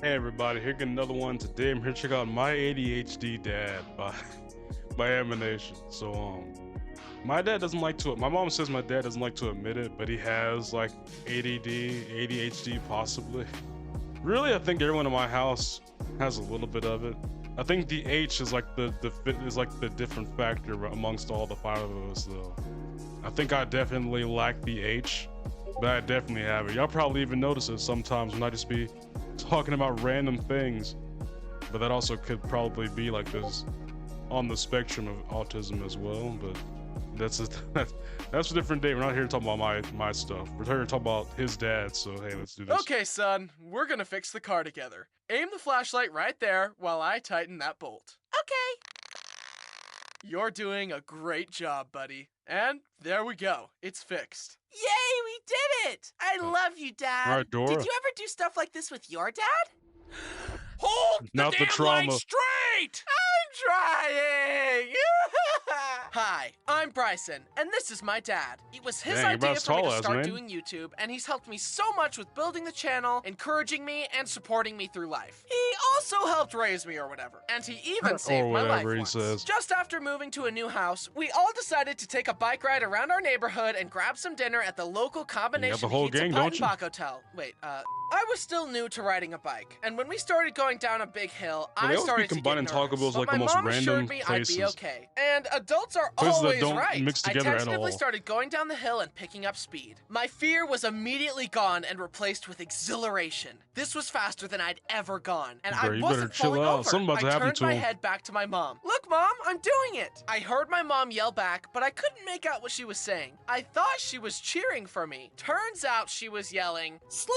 Hey everybody, here again another one. Today I'm here to check out My ADHD Dad by by Emanation. My dad doesn't like to. My mom says my dad doesn't like to admit it, but he has like ADD, ADHD possibly. Really, I think everyone in my house has a little bit of it. I think the H is like the fit is like the different factor amongst all the five of us though. I think I definitely lack the H, but I definitely have it. Y'all probably even notice it sometimes when I just be talking about random things, but that also could probably be like this on the spectrum of autism as well. But that's a, that's a different day. We're not here to talk about my stuff. We're here to talk about his dad. So hey, let's do this. Okay, son, we're gonna fix the car together. Aim the flashlight right there while I tighten that bolt. Okay. You're doing a great job, buddy. And there we go. It's fixed. Yay, we did it! I love you, Dad. All right, Dora. Did you ever do stuff like this with your dad? Hold Not the damn trauma. light straight! I'm trying! Hi, I'm Bryson, and this is my dad. It was his Dang, you're about idea as for me tall to as start me. doing YouTube, and he's helped me so much with building the channel, encouraging me, and supporting me through life. He also helped raise me or whatever, and he even saved my life whatever he once. says. Just after moving to a new house, we all decided to take a bike ride around our neighborhood and grab some dinner at the local combination whole pizza gang, Putt don't and you? Bach Hotel. Wait, I was still new to riding a bike, and when we started going down a big hill, Well, they I always be started to get combining nervous. Taco Bell's But like my the most mom random assured me I'd be places. okay. And adults are Places that always don't right. mix I together at tentatively all. started going down the hill and picking up speed. My fear was immediately gone and replaced with exhilaration. This was faster than I'd ever gone, and Bro, I you wasn't better chill falling out. over. Something about to I happen turned to my him. head back to my mom. Look, Mom, I'm doing it. I heard my mom yell back, but I couldn't make out what she was saying. I thought she was cheering for me. Turns out she was yelling, Slow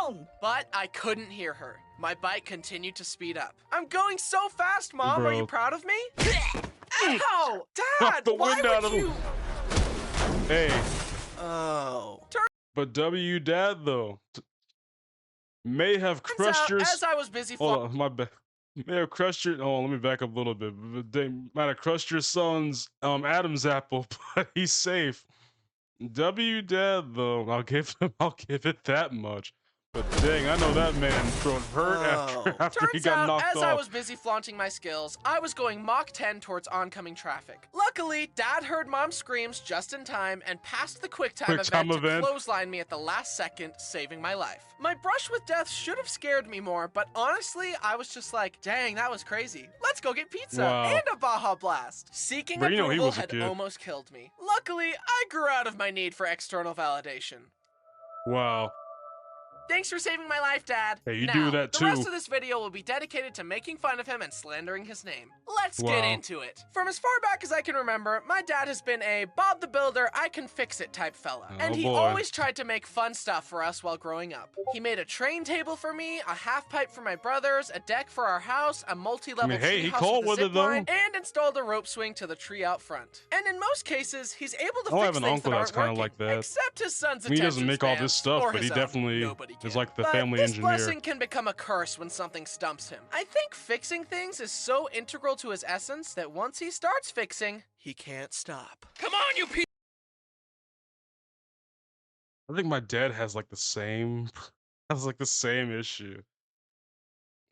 down! but I couldn't hear her. My bike continued to speed up. I'm going so fast, Mom. Are you Bro. proud of me? Ow! Knock Dad, the why wind out would of him. you? Hey, Oh. but W dad though may have Turns crushed out, your. as I was busy Hold on, my bad. May have crushed your. Oh, let me back up a little bit. They might have crushed your son's Adam's apple, but he's safe. W dad though, I'll give it that much. But dang, I know that man throat hurt after he Turns got out, knocked as I off. was busy flaunting my skills, I was going Mach 10 towards oncoming traffic. Luckily, Dad heard Mom's screams just in time and passed the QuickTime event to clothesline me at the last second, saving my life. My brush with death should have scared me more, but honestly, I was just like, dang, that was crazy. Let's go get pizza Wow. and a Baja Blast. Seeking Bro, you know he approval was a had kid. almost killed me. Luckily, I grew out of my need for external validation. Wow. Thanks for saving my life, Dad. Hey, you now, do that the rest too. of this video will be dedicated to making fun of him and slandering his name. Let's get Wow. into it. From as far back as I can remember, my dad has been a Bob the Builder, I can fix it type fella. And he boy. always tried to make fun stuff for us while growing up. He made a train table for me, a half pipe for my brothers, a deck for our house, a multi-level hey, he treehouse called with a with it, zip line, though. and installed a rope swing to the tree out front. And in most cases, he's able to I fix have an things uncle that that's aren't kinda working, like that. except his son's I mean, he doesn't attention make all this spans, stuff, or but he his own. definitely Nobody is can. like the But family this engineer. blessing can become a curse when something stumps him. I think fixing things is so integral to his essence that once he starts fixing, he can't stop. Come on, you piece! I think my dad has like the same issue.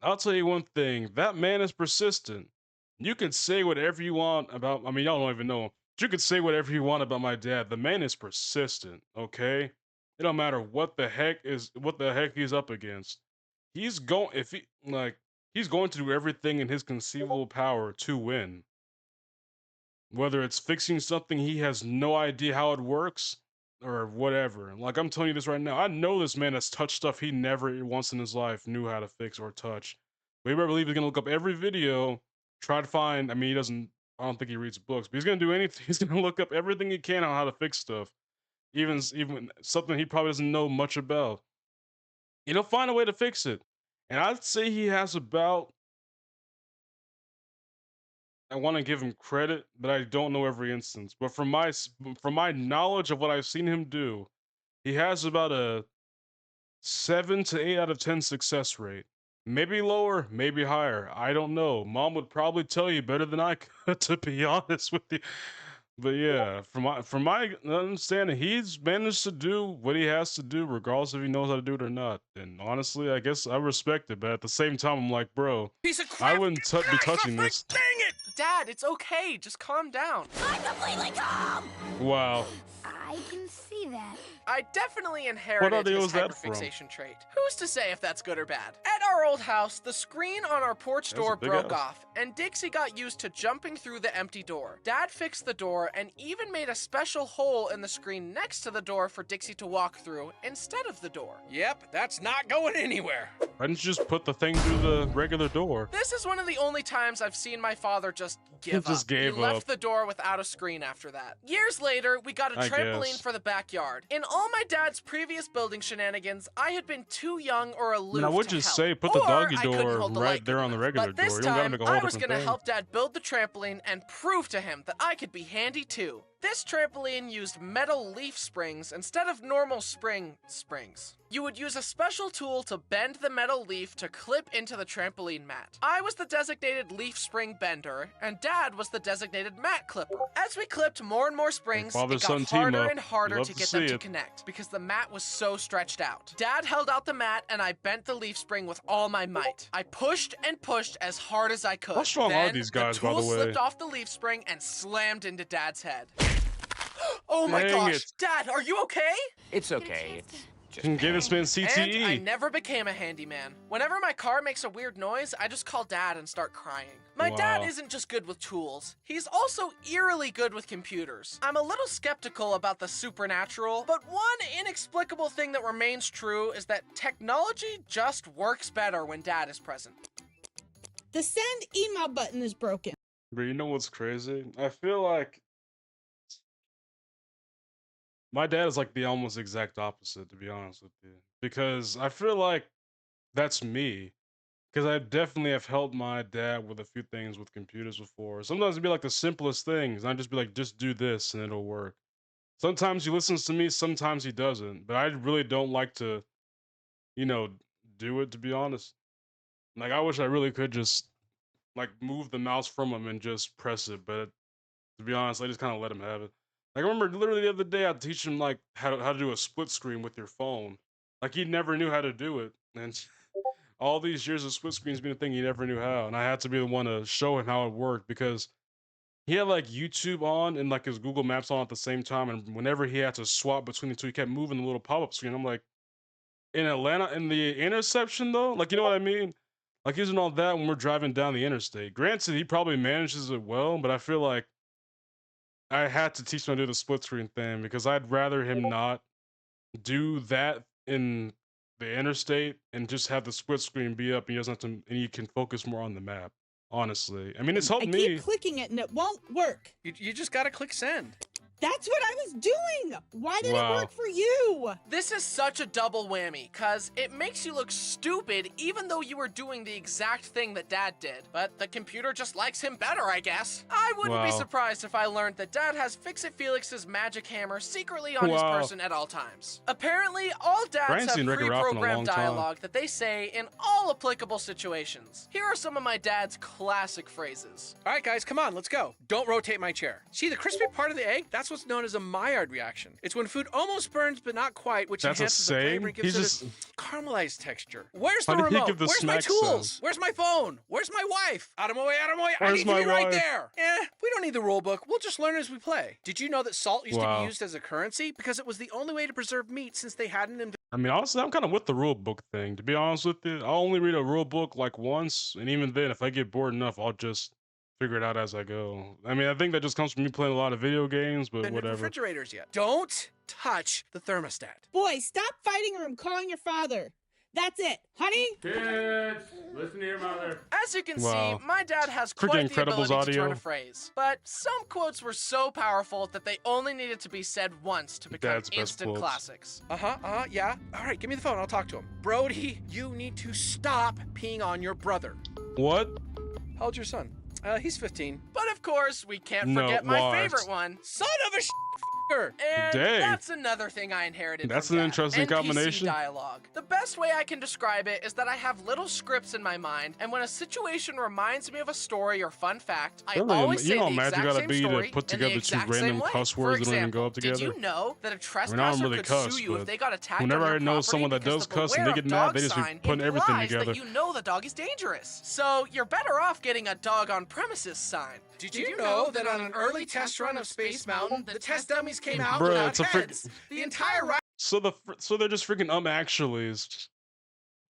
I'll tell you one thing, that man is persistent. You can say whatever you want about, I mean, y'all don't even know him. You can say whatever you want about my dad. The man is persistent, okay? It don't matter what the heck he's up against. He's going, if he, like, he's going to do everything in his conceivable power to win. Whether it's fixing something he has no idea how it works, or whatever. Like, I'm telling you this right now. I know this man has touched stuff he never once in his life knew how to fix or touch. But you better believe he's gonna look up every video, try to find. I mean, I don't think he reads books, but he's gonna do anything. He's gonna look up everything he can on how to fix stuff, even something he probably doesn't know much about. And he'll find a way to fix it. And I'd say he has about. I want to give him credit, but I don't know every instance. But from my knowledge of what I've seen him do, he has about a 7 to 8 out of 10 success rate. Maybe lower, maybe higher. I don't know. Mom would probably tell you better than I could, to be honest with you. But yeah, from my understanding, he's managed to do what he has to do, regardless if he knows how to do it or not. And honestly, I guess I respect it. But at the same time, I'm like, bro, Piece of I crap! wouldn't be touching this. Dang it! Dad, it's okay. Just calm down. I'm completely calm. Wow. I can see that. I definitely What inherited audio his is that from? hyperfixation trait. Who's to say if that's good or bad? At our old house, the screen on our porch That's a door big broke house. off, and Dixie got used to jumping through the empty door. Dad fixed the door and even made a special hole in the screen next to the door for Dixie to walk through instead of the door. Yep, that's not going anywhere. Why didn't you just put the thing through the regular door? This is one of the only times I've seen my father just give Just up. gave He left up. the door without a screen after that. Years later, we got a I trampoline guess. for the backyard. In all my dad's previous building shenanigans, I had been too young or aloof I would to just help. say put the Or doggy I couldn't door hold the right light there good on the enough. regular But this door. You don't gotta time, make a whole I was different gonna thing. help Dad build the trampoline and prove to him that I could be handy too. This trampoline used metal leaf springs instead of normal springs. You would use a special tool to bend the metal leaf to clip into the trampoline mat. I was the designated leaf spring bender, and Dad was the designated mat clipper. As we clipped more and more springs, it father-son got team harder up. and harder Love to to get them see to it. connect because the mat was so stretched out. Dad held out the mat, and I bent the leaf spring with all my might. I pushed and pushed as hard as I could. How strong are Then, these guys, by tool the way? slipped off the leaf spring and slammed into Dad's head. Oh my Dang gosh! it. Dad, are you okay? It's okay. Give this man And I CTE. never became a handyman. Whenever my car makes a weird noise, I just call Dad and start crying. My dad Wow. isn't just good with tools, he's also eerily good with computers. I'm a little skeptical about the supernatural, but one inexplicable thing that remains true is that technology just works better when Dad is present. The send email button is broken. But you know what's crazy? I feel like my dad is like the almost exact opposite, to be honest with you. Because I feel like that's me. Because I definitely have helped my dad with a few things with computers before. Sometimes it'd be like the simplest things. And I'd just be like, just do this and it'll work. Sometimes he listens to me, sometimes he doesn't. But I really don't like to, you know, do it, to be honest. Like, I wish I really could just, like, move the mouse from him and just press it. But to be honest, I just kind of let him have it. Like, I remember literally the other day, I'd teach him, like, how to do a split screen with your phone. Like, he never knew how to do it. And all these years of split screens being a thing, he never knew how. And I had to be the one to show him how it worked because he had, like, YouTube on and, like, his Google Maps on at the same time. And whenever he had to swap between the two, he kept moving the little pop-up screen. I'm like, in Atlanta, in the intersection, though? Like, you know what I mean? Like, using all that when we're driving down the interstate. Granted, he probably manages it well, but I feel like I had to teach him to do the split screen thing because I'd rather him not do that in the interstate and just have the split screen be up and he doesn't have to, and he can focus more on the map. Honestly, I mean, it's helped I me. keep clicking it and it won't work. You just gotta click send. That's what I was doing. Why did Wow. it work for you? This is such a double whammy, cause it makes you look stupid even though you were doing the exact thing that Dad did. But the computer just likes him better, I guess. I wouldn't be Wow. surprised if I learned that Dad has Fix-It Felix's magic hammer secretly on his Wow. person at all times. Apparently, all dads Brian's have seen Wreck-It Ralph in a long pre-programmed time. dialogue that they say in all applicable situations. Here are some of my dad's classic phrases. All right, guys, come on, let's go. Don't rotate my chair. See the crispy part of the egg? That's what's known as a Maillard reaction. It's when food almost burns but not quite, which That's a enhances the saying? flavor and gives He's it a caramelized texture. Where's the How did he remote? give the Where's my smack tools? sound? Where's my phone? Where's my wife? Out of my way, out of my way. I Where's need to my be right wife? there. We don't need the rule book. We'll just learn as we play. Did you know that salt used to Wow. be used as a currency? Because it was the only way to preserve meat since they hadn't invented. I mean, honestly, I'm kind of with the rule book thing. To be honest with you, I'll only read a rule book like once, and even then, if I get bored enough, I'll just figure it out as I go. I mean, I think that just comes from me playing a lot of video games, but whatever. refrigerators yet. Don't touch the thermostat. Boy, stop fighting or I'm calling your father. That's it. Honey? Kids, listen to your mother. As you can Wow. see, my dad has Freaking quite the Incredibles ability to turn audio. a phrase. But some quotes were so powerful that they only needed to be said once to become Dad's best instant quotes. classics. Yeah. All right, give me the phone. I'll talk to him. Brody, you need to stop peeing on your brother. What? How old's your son? He's 15. But of course, we can't No, forget my what? favorite one. Son of a And Dang. that's another thing I inherited That's from an Dad. interesting NPC combination. dialogue. The best way I can describe it is that I have little scripts in my mind, and when a situation reminds me of a story or fun fact, I Really, always say you know the how mad you exact gotta same be to story put in the together two exact random same way. cuss For words that don't even example, go up together? did you know that a I trespasser mean, I don't really could cuss, sue you if but they got attacked whenever on I their know property someone that because does the cuss and they beware get of mad, dog they just be sign putting everything implies together. that you know the dog is dangerous. So you're better off getting a dog on premises sign. Did you know that on an early test run of Space Mountain, the test dummies came out Bruh, without it's a heads? The entire ride. So they're just freaking actuallys.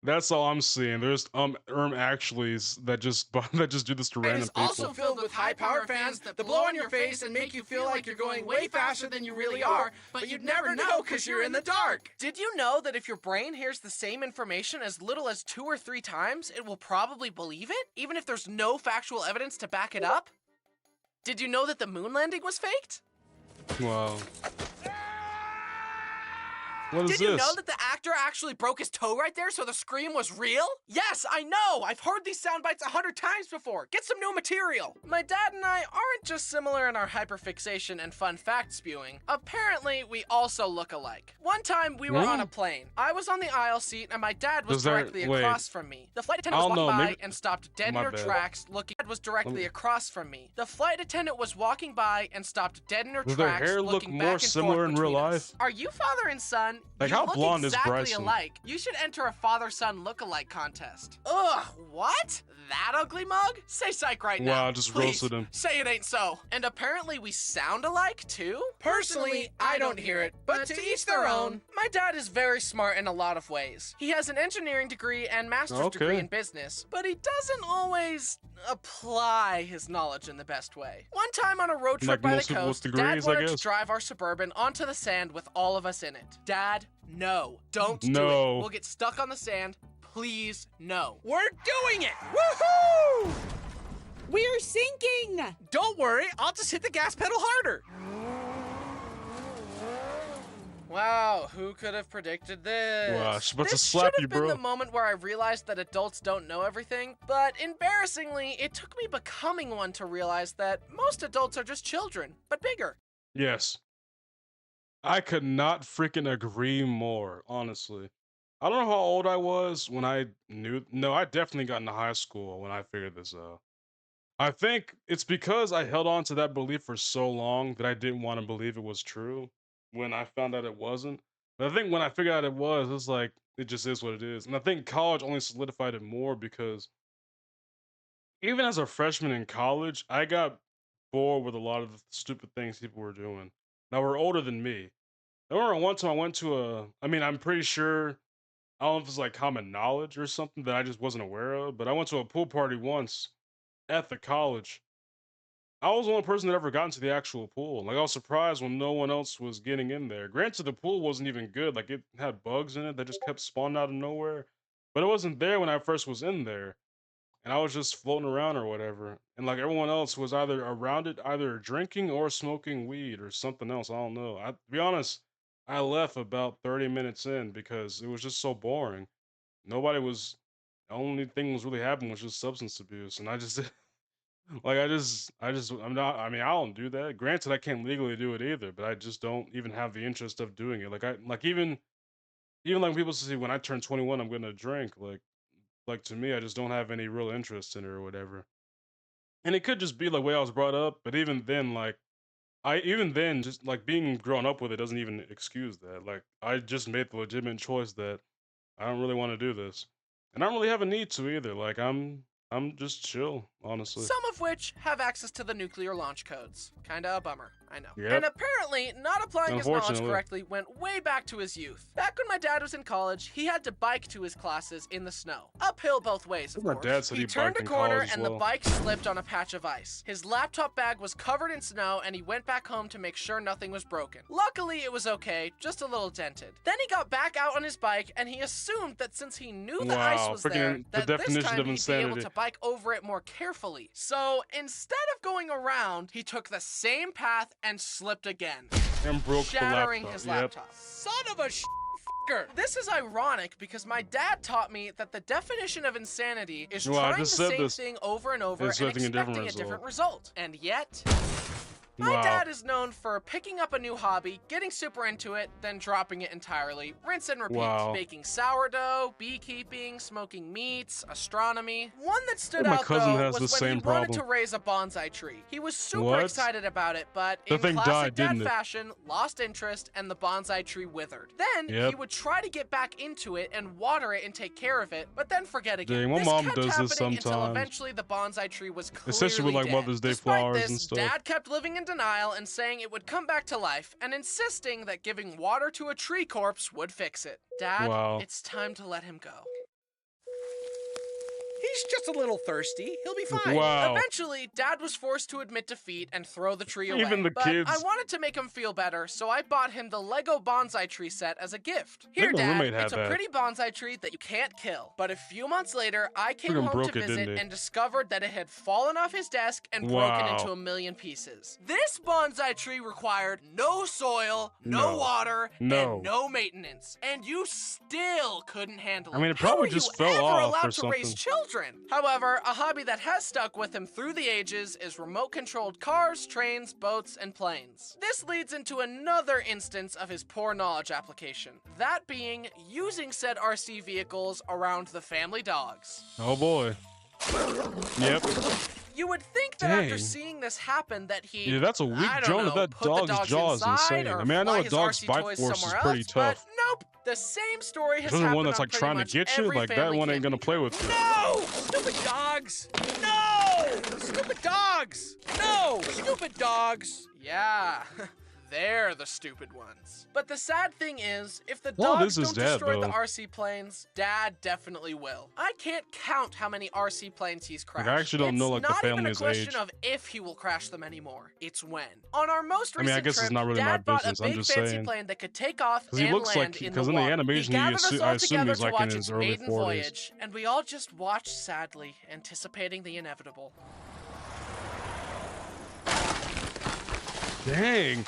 That's all I'm seeing. There's actuallys that just that just do this to It random is people. also filled with high-power fans that blow on your face and make you feel like you're going way faster than you really are, but you'd never know because you're in the dark. Did you know that if your brain hears the same information as little as 2 or 3 times, it will probably believe it, even if there's no factual evidence to back it up? Did you know that the moon landing was faked? Wow. What is Did you this? know that the actor actually broke his toe right there, so the scream was real? Yes, I know! I've heard these sound bites 100 times before! Get some new material! My dad and I aren't just similar in our hyperfixation and fun fact spewing. Apparently, we also look alike. One time, we were on a plane. I was on the aisle seat, and my dad was directly across from me. The flight attendant was walking by and stopped dead in her tracks, looking. Dad was directly across from me. The flight attendant was walking by and stopped dead in her Does their tracks, hair look looking more back and similar forth in real between life? us. Are you father and son? Like, You how look blonde is exactly Bryson? alike. You should enter a father-son look-alike contest. Ugh, what? That ugly mug? Say psych right now. Wow, just Please, roasted him. say it ain't so. And apparently we sound alike, too? Personally, I don't hear it, but to each their own. My dad is very smart in a lot of ways. He has an engineering degree and master's degree in business, but he doesn't always apply his knowledge in the best way. One time on a road trip Like by the most people with coast, degrees, Dad I wanted to guess. drive our Suburban onto the sand with all of us in it. Dad, no. Don't do No. it. We'll get stuck on the sand. Please, no. We're doing it! Woohoo! We're sinking! Don't worry, I'll just hit the gas pedal harder. Wow, who could have predicted this? Wow, she's about to This slap should you, have been bro. the moment where I realized that adults don't know everything, but embarrassingly, it took me becoming one to realize that most adults are just children, but bigger. Yes. I could not freaking agree more, honestly. I don't know how old I was when I knew. No, I definitely got into high school when I figured this out. I think it's because I held on to that belief for so long that I didn't want to believe it was true when I found out it wasn't. But I think when I figured out it was, it's like, it just is what it is. And I think college only solidified it more because even as a freshman in college, I got bored with a lot of the stupid things people were doing. Now, we're older than me. I remember one time I went to I'm pretty sure, I don't know if it's like common knowledge or something that I just wasn't aware of, but I went to a pool party once at the college. I was the only person that ever got into the actual pool. Like, I was surprised when no one else was getting in there. Granted, the pool wasn't even good. Like, it had bugs in it that just kept spawning out of nowhere. But it wasn't there when I first was in there. And I was just floating around or whatever. And like everyone else was either around it, either drinking or smoking weed or something else. I don't know. To be honest, I left about 30 minutes in because it was just so boring. Nobody was, the only thing was really happening was just substance abuse. And I just, like, I'm not, I mean, I don't do that. Granted, I can't legally do it either, but I just don't even have the interest of doing it. Even like people say when I turn 21, I'm going to drink. Like to me, I just don't have any real interest in it or whatever. And it could just be the way I was brought up, but even then, just like being grown up with it doesn't even excuse that. Like, I just made the legitimate choice that I don't really want to do this. And I don't really have a need to either. Like, I'm just chill, honestly. Some of which have access to the nuclear launch codes. Kinda a bummer, I know. Yep. And apparently, not applying his knowledge Unfortunately. correctly went way back to his youth. Back when my dad was in college, he had to bike to his classes in the snow. Uphill both ways, of My course. dad said he turned biked a in corner college as and the well. bike slipped on a patch of ice. His laptop bag was covered in snow and he went back home to make sure nothing was broken. Luckily, it was okay, just a little dented. Then he got back out on his bike and he assumed that since he knew the ice Wow, was there, freaking the that this definition time of he'd be able insanity. to bike over it more carefully. So instead of going around, he took the same path and slipped again, And broke shattering the laptop. his Yep. laptop. Son of a f***er. This is ironic because my dad taught me that the definition of insanity is Well, I trying the just said same this. thing over and over and Expecting expecting a different a different result. And yet, My Wow. dad is known for picking up a new hobby, getting super into it, then dropping it entirely. Rinse and repeat. Wow. Baking sourdough, beekeeping, smoking meats, astronomy. One that stood My out cousin though has was the when he same wanted problem. to raise a bonsai tree. He was super What? excited about it, but The in thing classic died, dad didn't it? fashion, lost interest and the bonsai tree withered. Then he Yep. would try to get back into it and water it and take care of it, but then forget again. Dang, my This mom kept does this happening until sometimes. eventually the bonsai tree was clearly Especially with like dead. Mother's Day Despite flowers this, and stuff. Dad kept living in denial and saying it would come back to life and insisting that giving water to a tree corpse would fix it. Dad, Wow. it's time to let him go. He's just a little thirsty. He'll be fine. Wow. Eventually, Dad was forced to admit defeat and throw the tree away. Even the but kids. I wanted to make him feel better, so I bought him the Lego bonsai tree set as a gift. Here, my Dad, roommate had it's a that. pretty bonsai tree that you can't kill. But a few months later, I came Freaking home broke to it, didn't visit he? and discovered that it had fallen off his desk and broken Wow. into a million pieces. This bonsai tree required no soil, no No. water, No. and no maintenance. And you still couldn't handle it. I mean, it How probably are just you fell ever off allowed or to raise something. children? However, a hobby that has stuck with him through the ages is remote-controlled cars, trains, boats, and planes. This leads into another instance of his poor knowledge application, that being using said RC vehicles around the family dogs. Oh boy. Yep. You would think that after Dang. seeing this happen that he, Yeah, that's a weak I don't jump. know, That put the dog's dogs jaw is inside insane. or I mean, I know fly a his dog's RC bite toys force is somewhere pretty else, tough. But nope, the same story has Especially happened one that's on like pretty trying to much get you. every Like that family one ain't gonna camping play trip. with you. No! Stupid dogs! No! Stupid dogs! No! Stupid dogs! Yeah, they're the stupid ones. But the sad thing is, if the Well, dogs this is don't Dad, destroy the though. RC planes, Dad definitely will. I can't count how many RC planes he's crashed. I actually don't know, like, the It's not even a family's question age. of if he will crash them anymore. It's when. On our most I mean, I recent guess it's trip, not really my Dad bought business, a I'm big just fancy saying. plane that could take off 'Cause he and looks like- land in the 'cause in the water. animation, he you gathered assu- us I all assume together he's, to like, in watch his its early maiden 40s. voyage, and we all just watched sadly, anticipating the inevitable. Dang.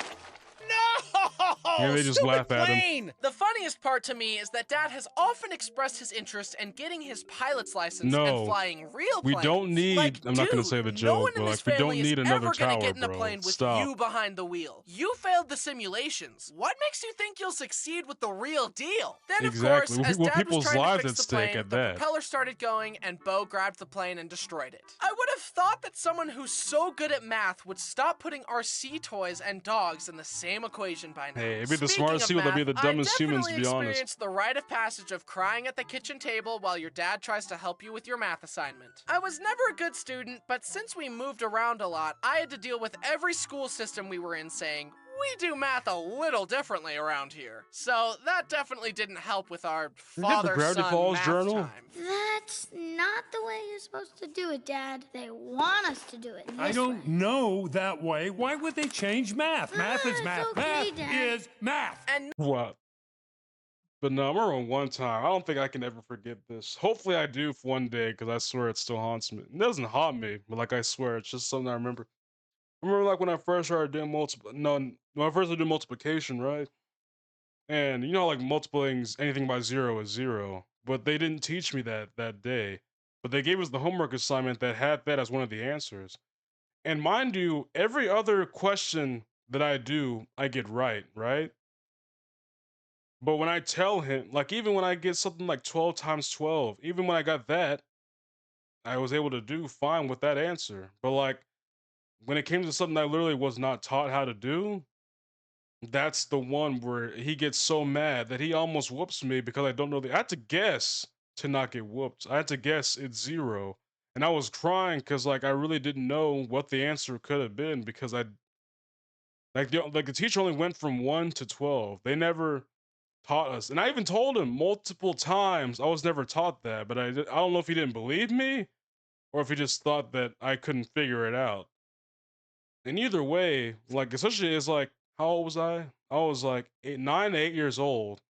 No! Yeah, they just Stupid laugh at him. plane! The funniest part to me is that Dad has often expressed his interest in getting his pilot's license No. and flying real We planes. don't need- Like, I'm not gonna dude, say the no joke, one in but, this like, we don't family need is another ever gonna tower, get in a bro. plane with Stop. you behind the wheel. You failed the simulations. What makes you think you'll succeed with the real deal? Then, of Exactly. course, as With Dad people's was trying lives to at fix the stake plane, at the that. propeller started going, and Bo grabbed the plane and destroyed it. I would have thought that someone who's so good at math would stop putting RC toys and dogs in the same equation by now. Hey, it'd be the Speaking smartest of people, they'd be math, the dumbest I humans, to definitely be honest. experienced the rite of passage of crying at the kitchen table while your dad tries to help you with your math assignment. I was never a good student, but since we moved around a lot, I had to deal with every school system we were in saying, we do math a little differently around here. So that definitely didn't help with our you have the Gravity father-son Falls math journal? time. That's not the way you're supposed to do it, Dad. They want us to do it this I don't way. know that way. Why would they change math? Math is it's math. okay, Math Dad. is math. And What? But no, I remember one time. I don't think I can ever forget this. Hopefully I do for one day, because I swear it still haunts me. It doesn't haunt me, but like I swear, it's just something I remember. I remember like when I first started doing when I first started doing multiplication, right? And you know, like multiplying anything by zero is zero. But they didn't teach me that day. But they gave us the homework assignment that had that as one of the answers. And mind you, every other question that I do, I get right, right? But when I tell him, like even when I get something like 12 times 12, even when I got that, I was able to do fine with that answer. But like when it came to something I literally was not taught how to do, that's the one where he gets so mad that he almost whoops me because I don't know I had to guess to not get whooped. I had to guess it's zero. And I was crying because like I really didn't know what the answer could have been because I like the teacher only went from 1 to 12. They never taught us. And I even told him multiple times I was never taught that, but I don't know if he didn't believe me or if he just thought that I couldn't figure it out. And either way, like especially it's like how old was I? I was like 9 to 8 years old.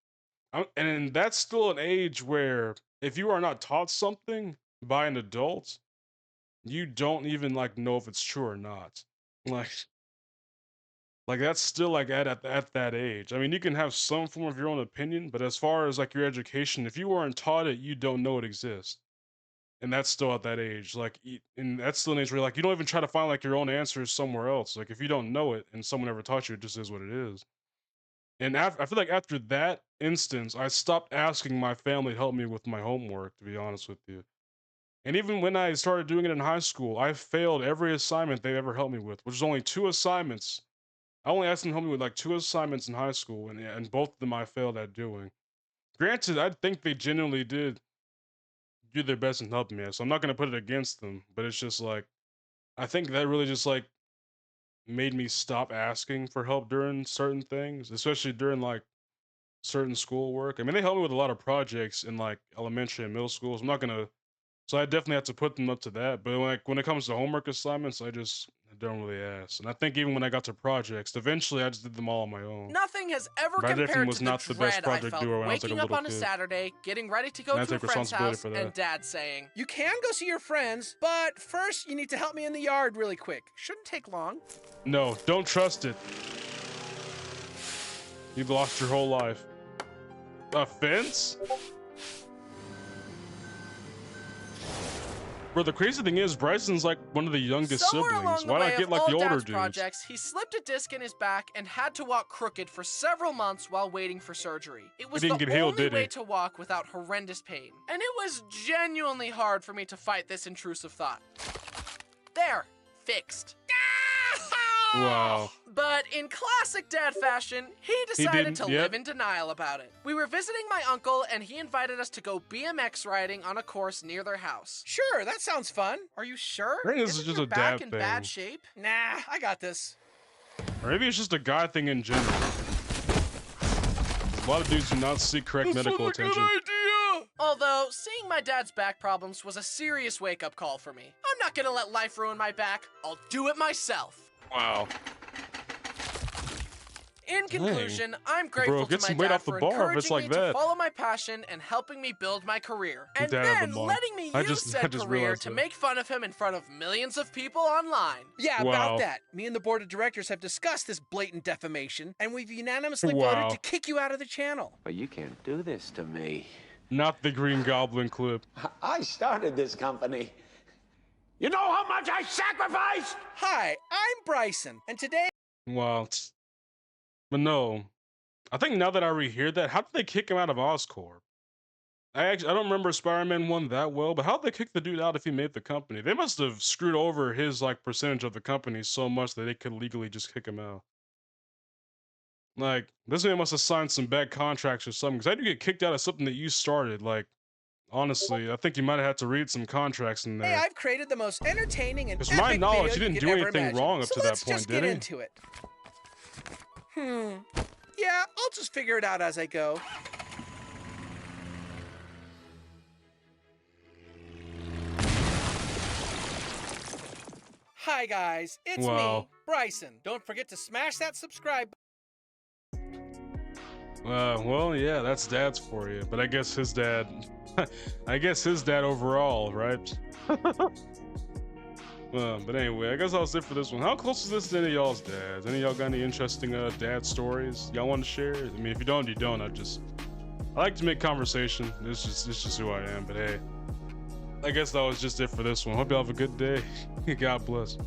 And that's still an age where if you are not taught something by an adult, you don't even like know if it's true or not. Like like that's still like at that age. I mean, you can have some form of your own opinion, but as far as like your education, if you weren't taught it, you don't know it exists. And that's still at that age. Like, and that's still an age where like you don't even try to find like your own answers somewhere else. Like if you don't know it and someone ever taught you, it just is what it is. And I feel like after that instance, I stopped asking my family to help me with my homework, to be honest with you. And even when I started doing it in high school, I failed every assignment they ever helped me with, which is only 2 assignments. I only asked them to help me with like 2 assignments in high school, and both of them I failed at doing. Granted, I think they genuinely did do their best in helping me, so I'm not gonna put it against them, but it's just like I think that really just like made me stop asking for help during certain things, especially during like certain schoolwork. I mean, they helped me with a lot of projects in like elementary and middle schools. I'm not gonna, so I definitely have to put them up to that. But like when it comes to homework assignments, I don't really ask. And I think even when I got to projects, eventually I just did them all on my own. Nothing has ever But I definitely compared was to the not the best dread I project felt doer when I was like a waking up little on a kid. Saturday, getting ready to go And I to a take friend's responsibility house, for that. and Dad saying, You can go see your friends, but first you need to help me in the yard really quick. Shouldn't take long. No, don't trust it. You've lost your whole life. A fence? Bro, the crazy thing is, Bryson's like one of the youngest somewhere siblings. along the Why way not get of like all the older Dad's dudes? projects, he slipped a disc in his back and had to walk crooked for several months while waiting for surgery. It was the didn't get healed, only did he? way to walk without horrendous pain. And it was genuinely hard for me to fight this intrusive thought. There, fixed. Wow. But in classic Dad fashion, he decided didn't- to yep. live in denial about it. We were visiting my uncle, and he invited us to go BMX riding on a course near their house. Sure, that sounds fun. Are you sure? I think this is Isn't just your a back dad in thing. bad shape? Nah, I got this. Or maybe it's just a guy thing in general. A lot of dudes do not seek correct medical attention. idea. Although, seeing my dad's back problems was a serious wake-up call for me. I'm not gonna let life ruin my back. I'll do it myself. Wow. In conclusion, I'm grateful get to my some weight dad off the for bar if it's encouraging like me to that. follow my passion and helping me build my career. And Dad had then the bar. letting me I use just said career realized to that. make fun of him in front of millions of people online. Yeah, Wow. about that. Me and the board of directors have discussed this blatant defamation, and we've unanimously Wow. voted to kick you out of the channel. But you can't do this to me. Not the Green Goblin clip. I started this company. You know how much I sacrificed? Hi, I'm Bryson, and today Wow. But no. I think now that I rehear that, how did they kick him out of Oscorp? I don't remember Spider-Man 1 that well, but how'd they kick the dude out if he made the company? They must have screwed over his like percentage of the company so much that they could legally just kick him out. Like, this man must have signed some bad contracts or something, because how do you get kicked out of something that you started? Like, honestly, I think you might have had to read some contracts in there. I've created the most entertaining and Because epic to my knowledge, video he didn't you do could ever anything imagine. wrong up So to that let's point, just did get he? into it. Yeah, I'll just figure it out as I go. Hi guys, it's Wow. me, Bryson. Don't forget to smash that subscribe Well, yeah, that's Dad's for you. But I guess his dad, I guess his dad overall, right? But anyway, I guess that was it for this one. How close is this to any of y'all's dads? Any of y'all got any interesting dad stories y'all want to share? I mean, if you don't, you don't. I like to make conversation. It's just who I am. But hey, I guess that was just it for this one. Hope y'all have a good day. God bless.